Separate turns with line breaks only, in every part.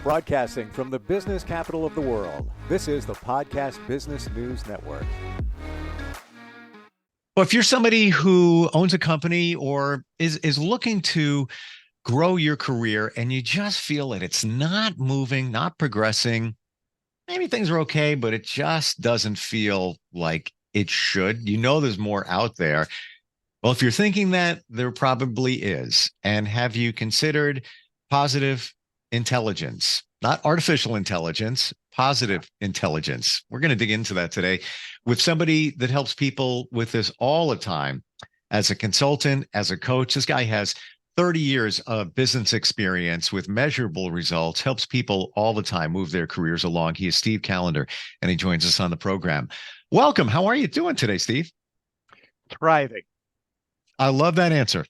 Broadcasting from the business capital of the world, this is the Podcast Business News Network.
Well, if you're somebody who owns a company or is looking to grow your career and you just feel that it's not moving, not progressing, maybe things are okay, but it just doesn't feel like it should. You know, there's more out there. Well, if you're thinking that, there probably is. And have you considered positive intelligence? Not artificial intelligence, positive intelligence. We're going to dig into that today with somebody that helps people with this all the time as a consultant, as a coach. This guy has 30 years of business experience with measurable results, helps people all the time move their careers along. He is Steve Callender, and he joins us on the program. Welcome. How are you doing today, Steve?
Thriving.
I love that answer.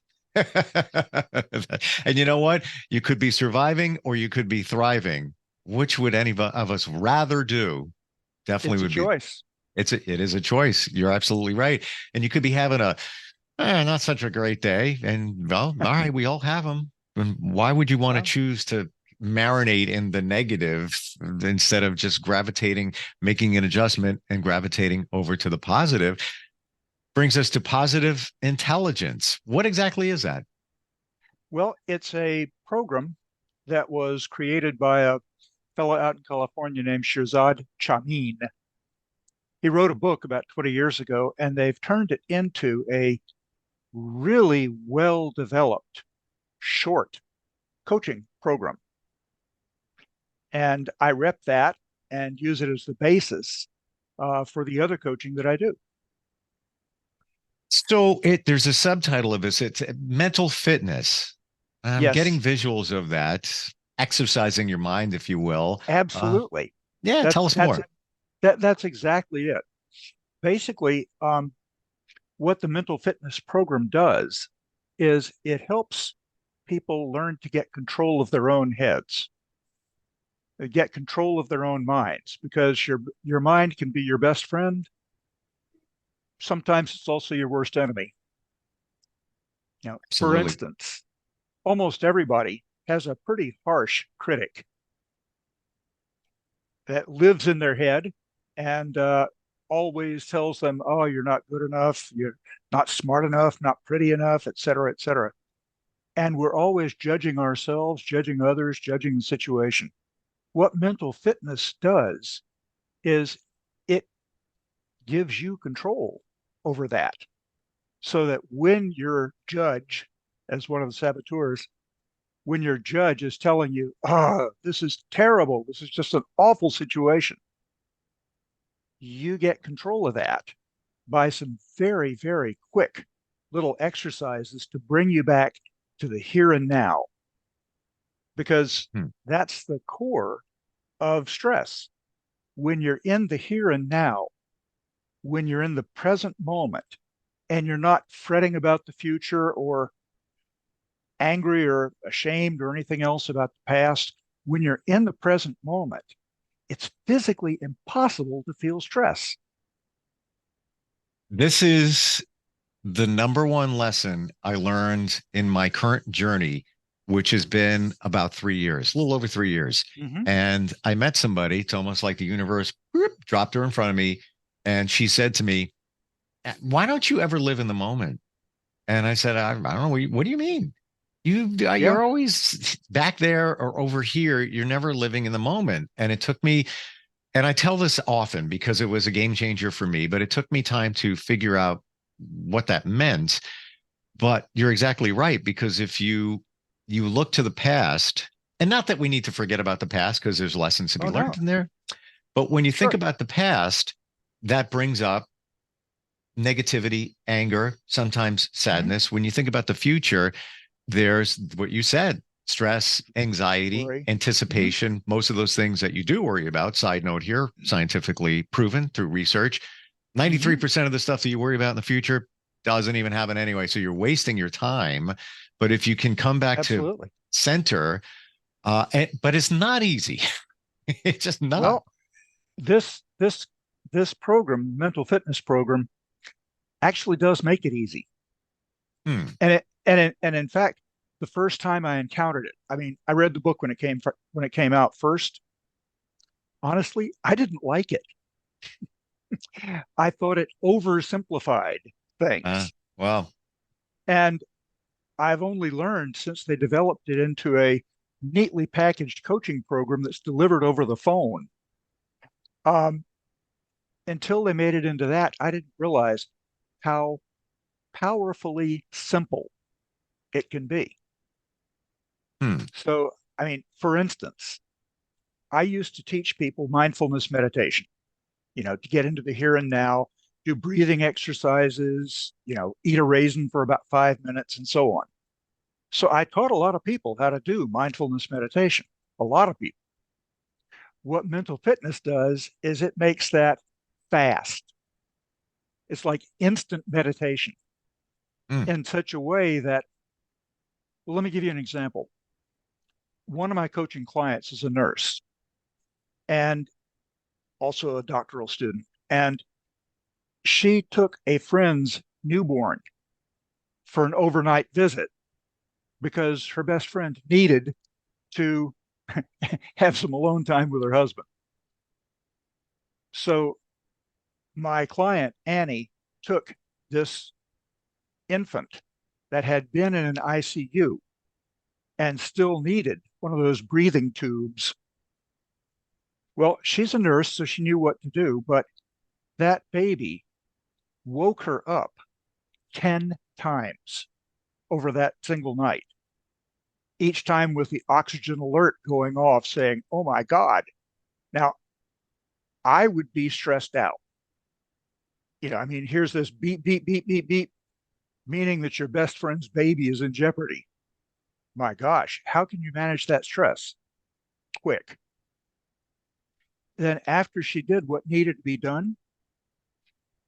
And you know what? You could be surviving or you could be thriving. Which would any of us rather do? Definitely would be.
Choice.
It is a choice. You're absolutely right. And you could be having a not such a great day. And well, all right, we all have them. And why would you want to choose to marinate in the negative instead of just gravitating, making an adjustment and gravitating over to the positive? Brings us to positive intelligence. What exactly is that?
Well, it's a program that was created by a fellow out in California named Shirzad Chamine. He wrote a book about 20 years ago, and they've turned it into a really well-developed short coaching program. And I rep that and use it as the basis for the other coaching that I do.
So there's a subtitle of this. It's mental fitness. I'm getting visuals of that, exercising your mind, if you will.
Absolutely.
Tell us more.
That's exactly it. Basically, what the mental fitness program does is it helps people learn to get control of their own heads, get control of their own minds, because your mind can be your best friend. Sometimes it's also your worst enemy. For instance, almost everybody has a pretty harsh critic that lives in their head and always tells them, oh, you're not good enough, you're not smart enough, not pretty enough, et cetera, et cetera. And we're always judging ourselves, judging others, judging the situation. What mental fitness does is it gives you control over that, so that when your judge, as one of the saboteurs, when your judge is telling you, this is terrible, this is just an awful situation, you get control of that by some very, very quick little exercises to bring you back to the here and now. Because that's the core of stress. When you're in the here and now, when you're in the present moment and you're not fretting about the future or angry or ashamed or anything else about the past, when you're in the present moment, it's physically impossible to feel stress.
This is the number one lesson I learned in my current journey, which has been about 3 years, a little over 3 years.
Mm-hmm.
And I met somebody, it's almost like the universe dropped her in front of me. And she said to me, why don't you ever live in the moment? And I said, I don't know. What do you mean? You're always back there or over here. You're never living in the moment. And it took me, and I tell this often because it was a game changer for me, but it took me time to figure out what that meant. But you're exactly right, because if you look to the past, and not that we need to forget about the past because there's lessons to be learned in there, but when you think about the past, that brings up negativity, anger, sometimes sadness. Mm-hmm. When you think about the future, there's what you said, stress, anxiety, anticipation, most of those things that you do worry about. Side note here, scientifically proven through research, 93% of the stuff that you worry about in the future doesn't even happen anyway. So you're wasting your time. But if you can come back to center, but it's not easy. It's just not.
Well, this program, mental fitness program, actually does make it easy. And in fact, the first time I encountered it, I mean, I read the book when it came out first. Honestly, I didn't like it. I thought it oversimplified
Uh,
things.
well,
And I've only learned since they developed it into a neatly packaged coaching program that's delivered over the phone. Um, until they made it into that, I didn't realize how powerfully simple it can be.
hmm,
So, I mean, for instance, I used to teach people mindfulness meditation, to get into the here and now, do breathing exercises, eat a raisin for about 5 minutes and so on. So I taught a lot of people how to do mindfulness meditation, a lot of people. What mental fitness does is it makes that fast. It's like instant meditation
hmm,
in such a way that, well, let me give you an example. One of my coaching clients is a nurse and also a doctoral student. And she took a friend's newborn for an overnight visit because her best friend needed to have some alone time with her husband. So my client, Annie, took this infant that had been in an ICU and still needed one of those breathing tubes. Well, she's a nurse, so she knew what to do, but that baby woke her up 10 times over that single night, each time with the oxygen alert going off saying, "Oh my God." Now, I would be stressed out. I mean, here's this beep, beep, beep, beep, beep, meaning that your best friend's baby is in jeopardy. My gosh, how can you manage that stress quick? Then, after she did what needed to be done,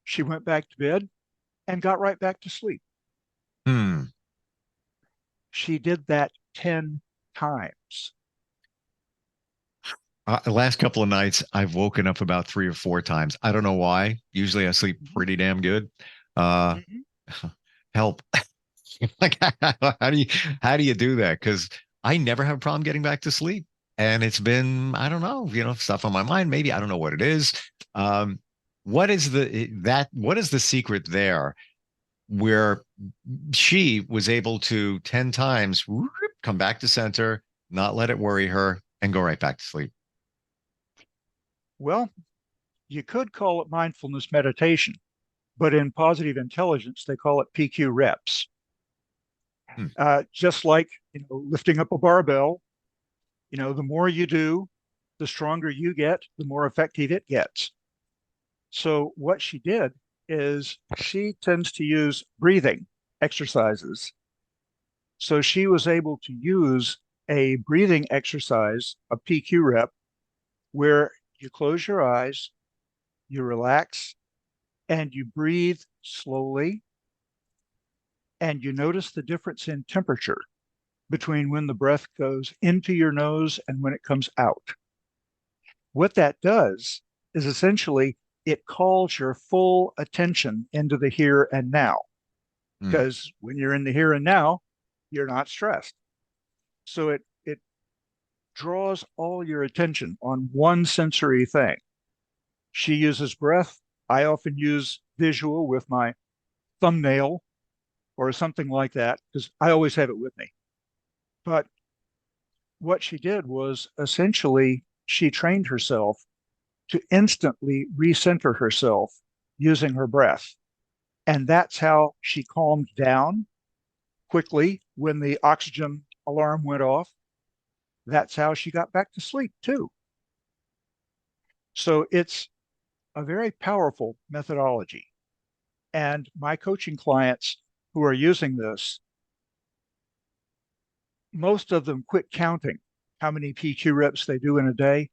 she went back to bed and got right back to sleep.
hmm.
She did that 10 times.
The last couple of nights, I've woken up about 3 or 4 times. I don't know why. Usually I sleep
Mhm,
pretty damn good. Uh,
mhm.
help. Like, how do you do that? Because I never have a problem getting back to sleep. And it's been, I don't know, stuff on my mind. Maybe I don't know what it is. Um, what is the secret there where she was able to 10 times whoop, come back to center, not let it worry her, and go right back to sleep?
Well, you could call it mindfulness meditation, but in positive intelligence, they call it PQ reps.
Hmm.
Just like lifting up a barbell, the more you do, the stronger you get, the more effective it gets. So what she did is she tends to use breathing exercises. So she was able to use a breathing exercise, a PQ rep, where you close your eyes, you relax, and you breathe slowly, and you notice the difference in temperature between when the breath goes into your nose and when it comes out. What that does is essentially it calls your full attention into the here and now.
Hmm.
Because when you're in the here and now, you're not stressed. So it draws all your attention on one sensory thing. She uses breath. I often use visual with my thumbnail or something like that because I always have it with me. But what she did was essentially she trained herself to instantly recenter herself using her breath. And that's how she calmed down quickly when the oxygen alarm went off. That's how she got back to sleep, too. So it's a very powerful methodology. And my coaching clients who are using this, most of them quit counting how many PQ reps they do in a day.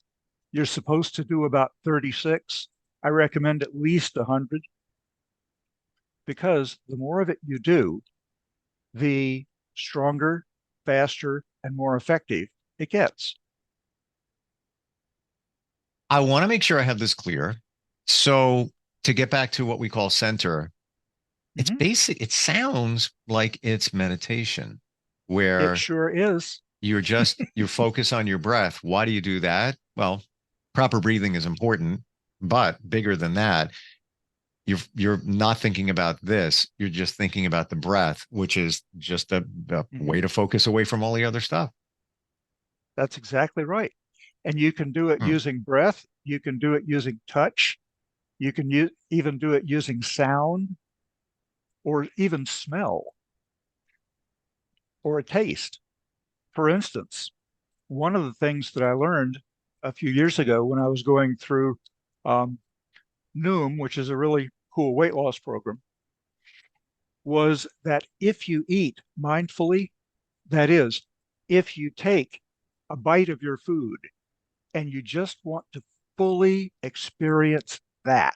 You're supposed to do about 36. I recommend at least 100 because the more of it you do, the stronger, faster, and more effective it gets.
I want to make sure I have this clear. So to get back to what we call center, it's
Mhm.
basic. It sounds like it's meditation.
It
where
sure is.
you focus on your breath. Why do you do that? Well, proper breathing is important, but bigger than that, you're not thinking about this. You're just thinking about the breath, which is just a way to focus away from all the other stuff.
That's exactly right. And you can do it
Hmm.
using breath. You can do it using touch. You can even do it using sound or even smell or a taste. For instance, one of the things that I learned a few years ago when I was going through um, Noom, which is a really cool weight loss program, was that if you eat mindfully, that is, if you take a bite of your food and you just want to fully experience that,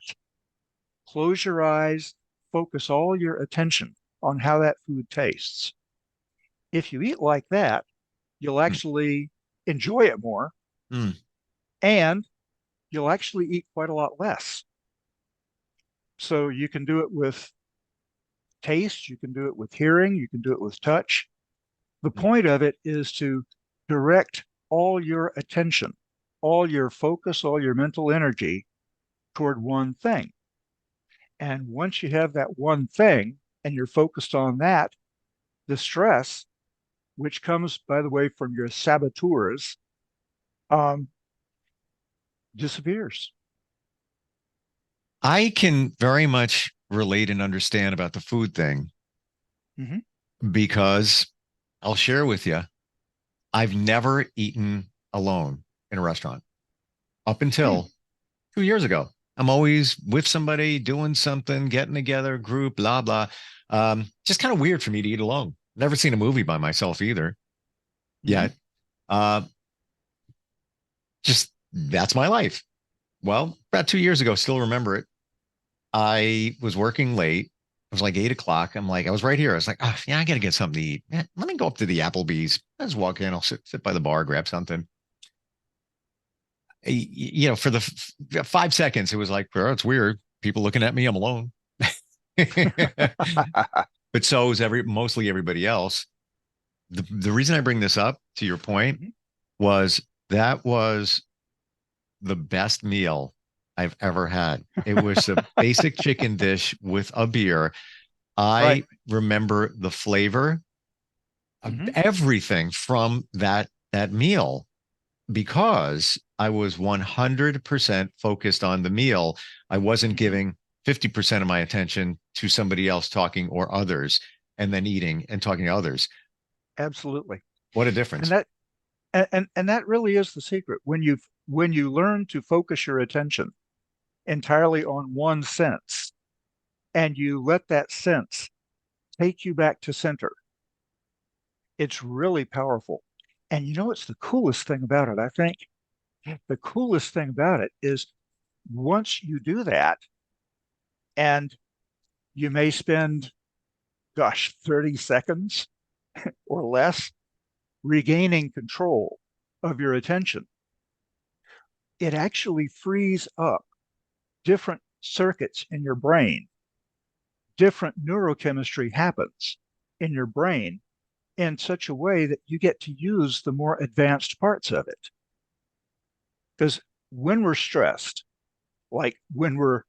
close your eyes, focus all your attention on how that food tastes. If you eat like that, you'll
Hmm.
actually enjoy it more
Hmm.
and you'll actually eat quite a lot less. So you can do it with taste, you can do it with hearing, you can do it with touch. The point of it is to direct all your attention, all your focus, all your mental energy toward one thing. And once you have that one thing and you're focused on that, the stress, which comes, by the way, from your saboteurs, um, disappears.
I can very much relate and understand about the food thing
Mm-hmm.
because I'll share with you, I've never eaten alone in a restaurant up
Hmm.
until 2 years ago. I'm always with somebody doing something, getting together, group, blah, blah. Just kind of weird for me to eat alone. Never seen a movie by myself either
Mm-hmm.
yet. Uh, just that's my life. Well, about 2 years ago, still remember it. I was working late. It was like 8 o'clock. I'm like, I was right here. I was like, oh, yeah, I got to get something to eat. Yeah, let me go up to the Applebee's. I just walk in. I'll sit by the bar, grab something. For the 5 seconds, it was like, oh, it's weird. People looking at me. I'm alone. But so is mostly everybody else. The reason I bring this up to your point
Mm-hmm.
was that was the best meal I've ever had. It was a basic chicken dish with a beer.
Right.
I remember the flavor of
Mm-hmm.
everything from that meal because I was 100% focused on the meal. I wasn't
Mm-hmm.
giving 50% of my attention to somebody else talking or others and then eating and talking to others.
Absolutely.
What a
And
difference.
and that really is the secret. When you learn to focus your attention entirely on one sense and you let that sense take you back to center, it's really powerful. And you know what's the coolest thing about it, I think? The coolest thing about it is once you do that, and you may spend, gosh, 30 seconds or less regaining control of your attention, it actually frees up different circuits in your brain. Different neurochemistry happens in your brain in such a way that you get to use the more advanced parts of it. Because when we're stressed, like when we're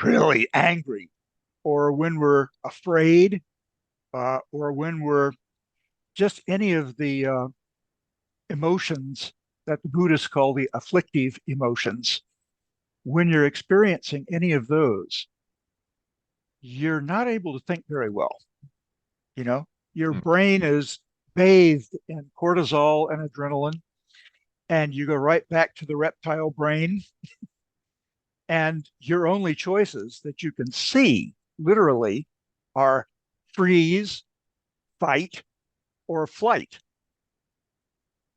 really angry, or when we're afraid, or when we're just any of the emotions that the Buddhists call the afflictive emotions, when you're experiencing any of those, you're not able to think very well. You know, your
Mm.
brain is bathed in cortisol and adrenaline, and you go right back to the reptile brain. And your only choices that you can see literally are freeze, fight, or flight.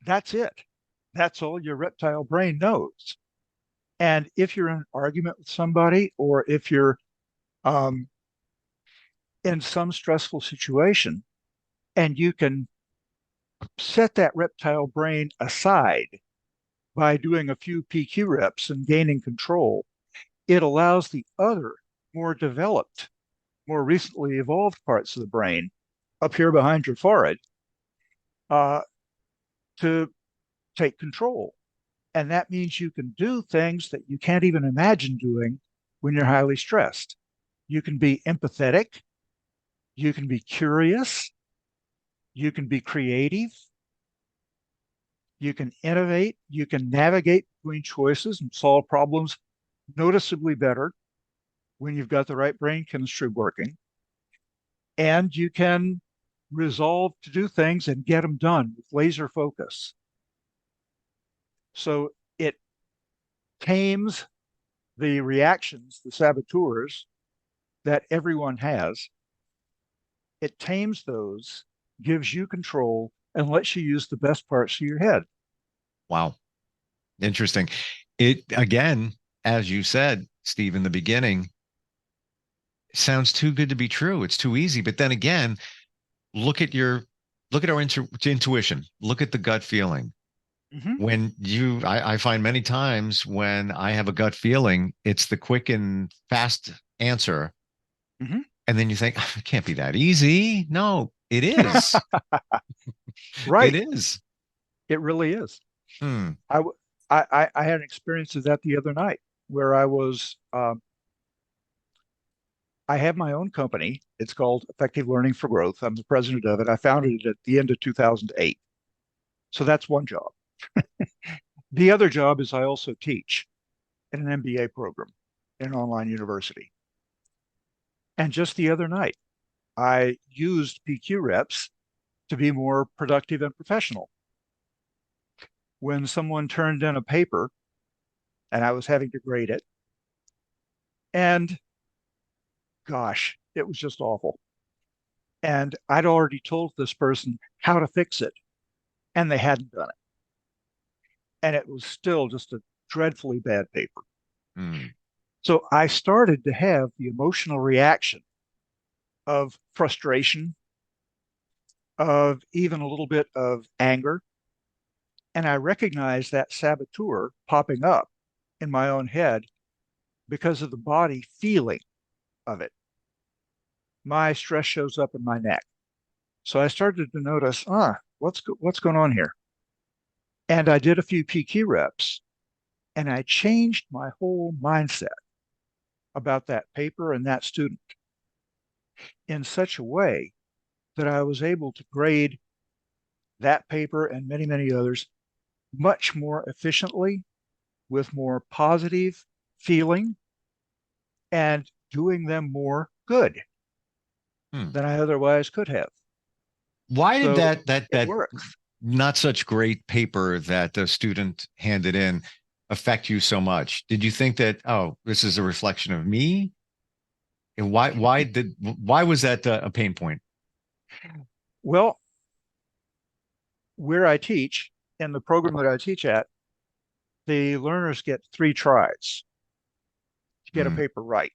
That's it. That's all your reptile brain knows. And if you're in an argument with somebody, or if you're um, in some stressful situation, and you can set that reptile brain aside by doing a few PQ reps and gaining control, it allows the other more developed, more recently evolved parts of the brain up here behind your forehead uh, to take control. And that means you can do things that you can't even imagine doing when you're highly stressed. You can be empathetic, you can be curious, you can be creative, you can innovate, you can navigate between choices and solve problems noticeably better when you've got the right brain chemistry working. And you can resolve to do things and get them done with laser focus. So it tames the reactions, the saboteurs that everyone has. It tames those, gives you control, and lets you use the best parts of your head.
Wow. Interesting. It again, as you said, Steve, in the beginning, sounds too good to be true. It's too easy. But then again, look at our intuition. Look at the gut feeling.
Mm-hmm.
When I find many times when I have a gut feeling, it's the quick and fast answer.
Mm-hmm.
And then you think, "Oh, it can't be that easy." No, it is. It
Right.
is.
It really is.
Hmm.
I, w- I had an experience of that the other night where I have my own company. It's called Effective Learning for Growth. I'm the president of it. I founded it at the end of 2008. So that's one job. The other job is I also teach in an MBA program in an online university. And just the other night, I used PQ reps to be more productive and professional. When someone turned in a paper and I was having to grade it, and gosh, it was just awful. And I'd already told this person how to fix it, and they hadn't done it. And it was still just a dreadfully bad paper.
Hmm.
So I started to have the emotional reaction of frustration, of even a little bit of anger. And I recognized that saboteur popping up in my own head because of the body feeling of it. My stress shows up in my neck. So I started to notice, what's going on here? And I did a few PQ reps and I changed my whole mindset about that paper and that student in such a way that I was able to grade that paper and many, many others much more efficiently with more positive feeling and doing them more good
Hmm.
than I otherwise could have.
Why did
So it
that
works.
not such great paper that the student handed in affect you so much? Did you think that, oh, this is a reflection of me? And why was that a pain point?
Well, where I teach in the program that I teach at, the learners get 3 tries to get a
Mm,
paper right.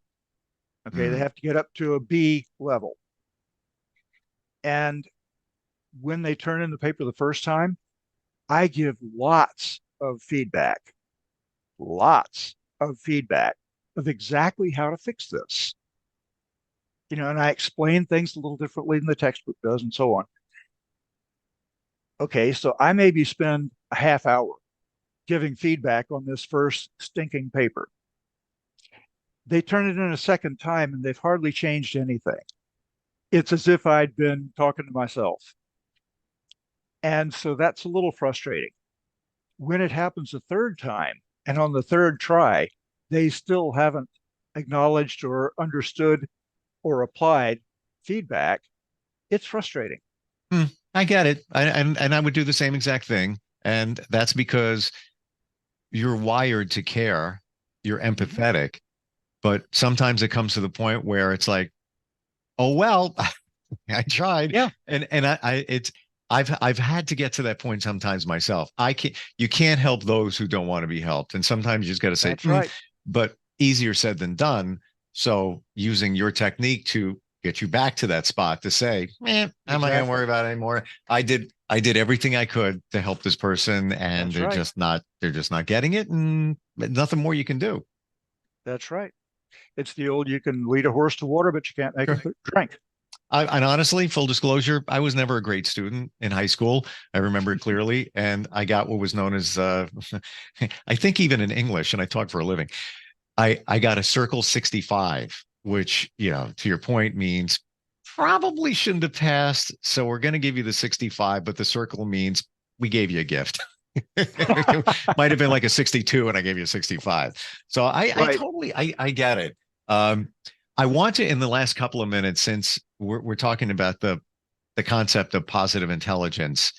Okay, they
mm,
have to get up to a B level. And when they turn in the paper the first time, I give lots of feedback of exactly how to fix this. And I explain things a little differently than the textbook does and so on. Okay, so I maybe spend a half hour giving feedback on this first stinking paper. They turn it in a second time and they've hardly changed anything. It's as if I'd been talking to myself. And so that's a little frustrating. When it happens a third time and on the third try, they still haven't acknowledged or understood or applied feedback, it's frustrating.
I get it. And I would do the same exact thing. And that's because you're wired to care, you're
Mm-hmm.
empathetic, but sometimes it comes to the point where it's like, oh well, I tried.
Yeah,
And it's I've had to get to that point sometimes myself. You can't help those who don't want to be helped. And sometimes you just got to say,
that's right.
but easier said than done. So using your technique to get you back to that spot to say, I'm not gonna worry
Exactly.
about it anymore. I did everything I could to help this person and
That's right.
they're just not getting it and nothing more you can do.
That's right. It's the old you can lead a horse to water, but you can't make him
Sure.
drink.
And honestly, full disclosure, I was never a great student in high school. I remember it clearly, and I got what was known as, I think even in English, and I taught for a living. I got a Circle 65, which, to your point, means probably shouldn't have passed. So we're going to give you the 65, but the circle means we gave you a gift. It might have been like a 62 and I gave you a 65. So I
Right.
totally, I get it. Um, I want to, in the last couple of minutes, since we're talking about the concept of positive intelligence,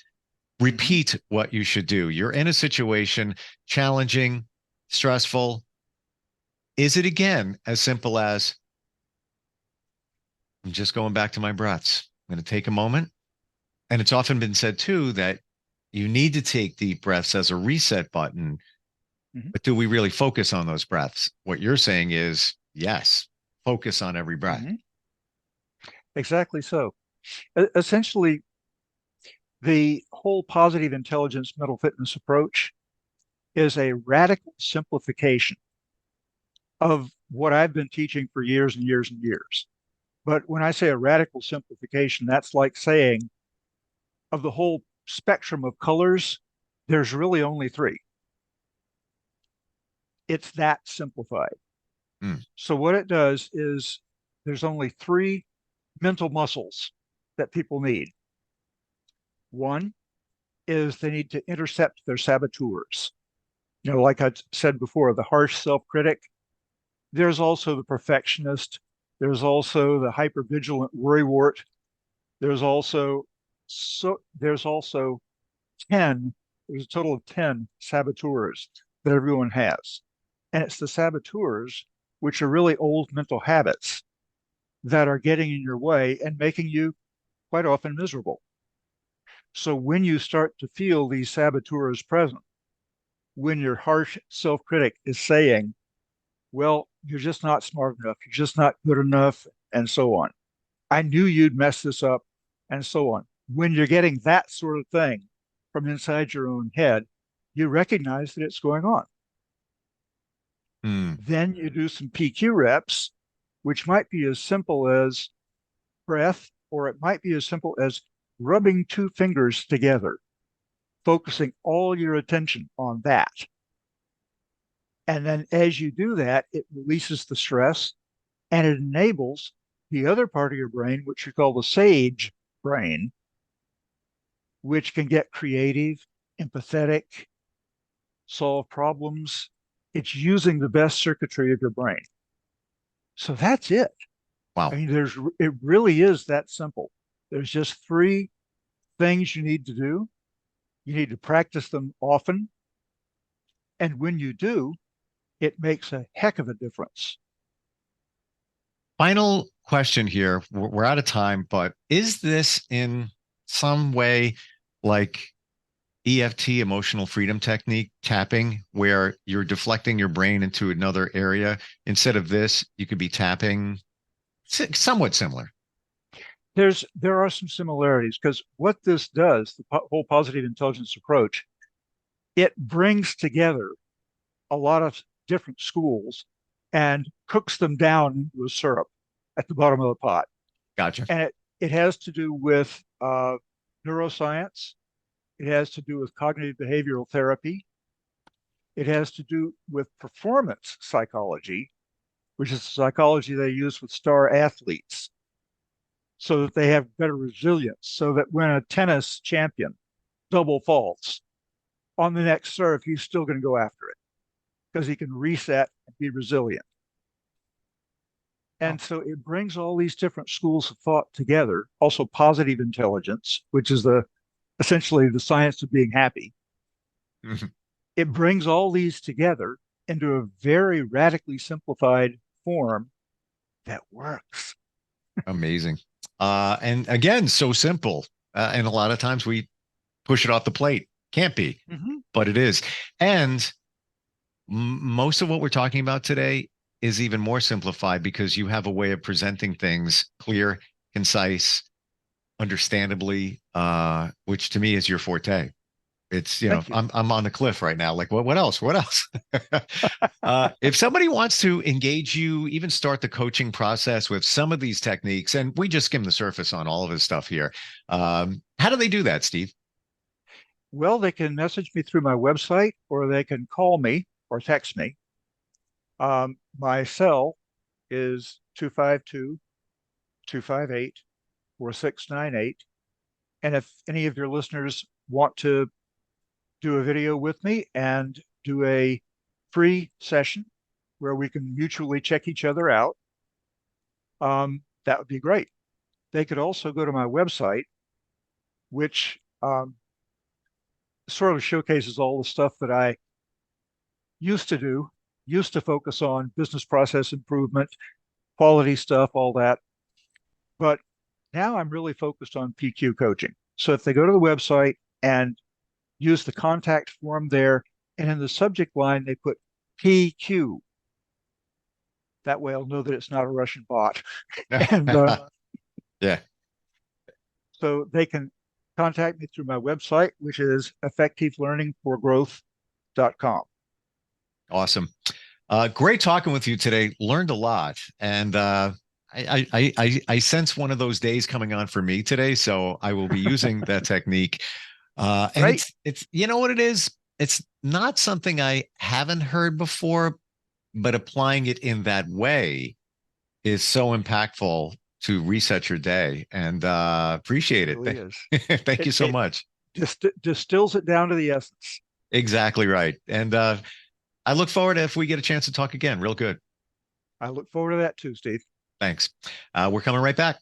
repeat what you should do. You're in a situation, challenging, stressful. Is it again as simple as I'm just going back to my breaths? I'm going to take a moment. And it's often been said too that you need to take deep breaths as a reset button.
Mhm.
But do we really focus on those breaths? What you're saying is yes, focus on every breath.
Mhm. Exactly so. Essentially, the whole positive intelligence mental fitness approach is a radical simplification of what I've been teaching for years and years and years. But when I say a radical simplification, that's like saying of the whole spectrum of colors, there's really only three. It's that simplified.
Mm,
So what it does is there's only three mental muscles that people need. One is they need to intercept their saboteurs. Like I said before, the harsh self-critic. There's also the perfectionist. There's also the hypervigilant worrywart. There's also there's also 10, there's a total of 10 saboteurs that everyone has. And it's the saboteurs, which are really old mental habits that are getting in your way and making you quite often miserable. So when you start to feel these saboteurs present, when your harsh self critic is saying, well, you're just not smart enough, you're just not good enough, and so on. I knew you'd mess this up, and so on. When you're getting that sort of thing from inside your own head, you recognize that it's going on.
mm.
Then you do some PQ reps, which might be as simple as breath, or it might be as simple as rubbing two fingers together, focusing all your attention on that. And then as you do that, it releases the stress and it enables the other part of your brain, which you call the sage brain, which can get creative, empathetic, solve problems. It's using the best circuitry of your brain. So that's it. I
Wow.
mean, it really is that simple. There's just three things you need to do. You need to practice them often. And when you do, it makes a heck of a difference.
Final question here. We're out of time, but is this in some way like EFT, emotional freedom technique, tapping, where you're deflecting your brain into another area? Instead of this, you could be tapping, somewhat similar.
There are some similarities because what this does, the whole positive intelligence approach, it brings together a lot of different schools and cooks them down into a syrup at the bottom of the pot.
Gotcha.
And it has to do with neuroscience. It has to do with cognitive behavioral therapy. It has to do with performance psychology, which is the psychology they use with star athletes so that they have better resilience, so that when a tennis champion double faults on the next serve, he's still going to go after it because he can reset and be resilient.
Oh.
And so it brings all these different schools of thought together. Also, positive intelligence, which is essentially the science of being happy.
Mhm.
It brings all these together into a very radically simplified form that works.
Amazing. And again, so simple. And a lot of times we push it off the plate. Can't be,
Mhm.
but it is. And most of what we're talking about today is even more simplified because you have a way of presenting things clear, concise, understandably, which to me is your forte. It's,
Thank you.
I'm on the cliff right now. Like, what else? What else? If somebody wants to engage you, even start the coaching process with some of these techniques, and we just skim the surface on all of his stuff here. How do they do that, Steve?
Well, they can message me through my website, or they can call me or text me. My cell is 252-258-4698. And if any of your listeners want to do a video with me and do a free session where we can mutually check each other out, that would be great. They could also go to my website, which sort of showcases all the stuff that I used to do, used to focus on business process improvement, quality stuff, all that. But now I'm really focused on PQ coaching. So if they go to the website and use the contact form there, and in the subject line, they put PQ. That way I'll know that it's not a Russian bot. And
Yeah.
so they can contact me through my website, which is effectivelearningforgrowth.com.
Awesome. Great talking with you today. Learned a lot. And I sense one of those days coming on for me today. So I will be using that technique. And
Right.
it's, you know what it is? It's not something I haven't heard before, but applying it in that way is so impactful to reset your day, and appreciate it.
Really is.
Thank you so
It
much.
just distills it down to the essence.
Exactly right. And I look forward to if we get a chance to talk again. Real good.
I look forward to that too, Steve.
Thanks. We're coming right back.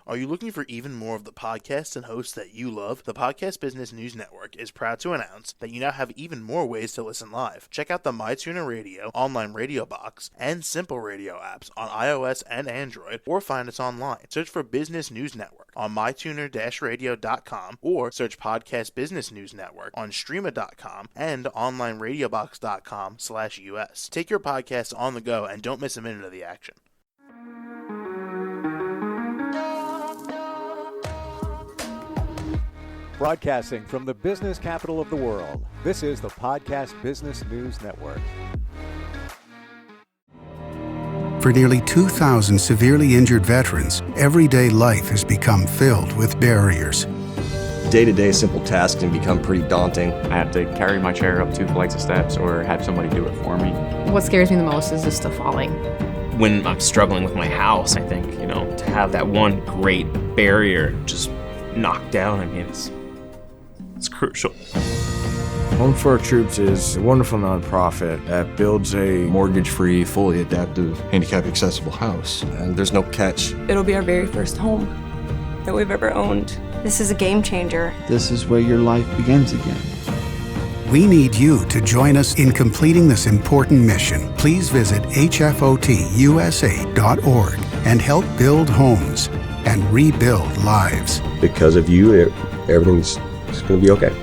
Are you looking for even more of the podcasts and hosts that you love? The Podcast Business News Network is proud to announce that you now have even more ways to listen live. Check out the MyTuner Radio, online radio box, and Simple Radio apps on iOS and Android, or find us online. Search for Business News Network on mytuner-radio.com, or search Podcast Business News Network on streama.com and onlineradiobox.com/US. Take your podcast on the go and don't miss a minute of the action.
Broadcasting from the business capital of the world, this is the Podcast Business News Network.
For nearly 2,000 severely injured veterans, everyday life has become filled with barriers.
Day-to-day simple tasks can become pretty daunting.
I have to carry my chair up 2 flights of steps or have somebody do it for me.
What scares me the most is just the falling.
When I'm struggling with my house, I think, to have that one great barrier just knocked down, it's crucial.
Home for Our Troops is a wonderful nonprofit that builds a
Mortgage-free, fully adaptive, handicap-accessible house. And there's no catch.
It'll be our very first home that we've ever owned.
This is a game changer.
This is where your life begins again.
We need you to join us in completing this important mission. Please visit hfotusa.org and help build homes and rebuild lives.
Because of you, everything's going to be okay.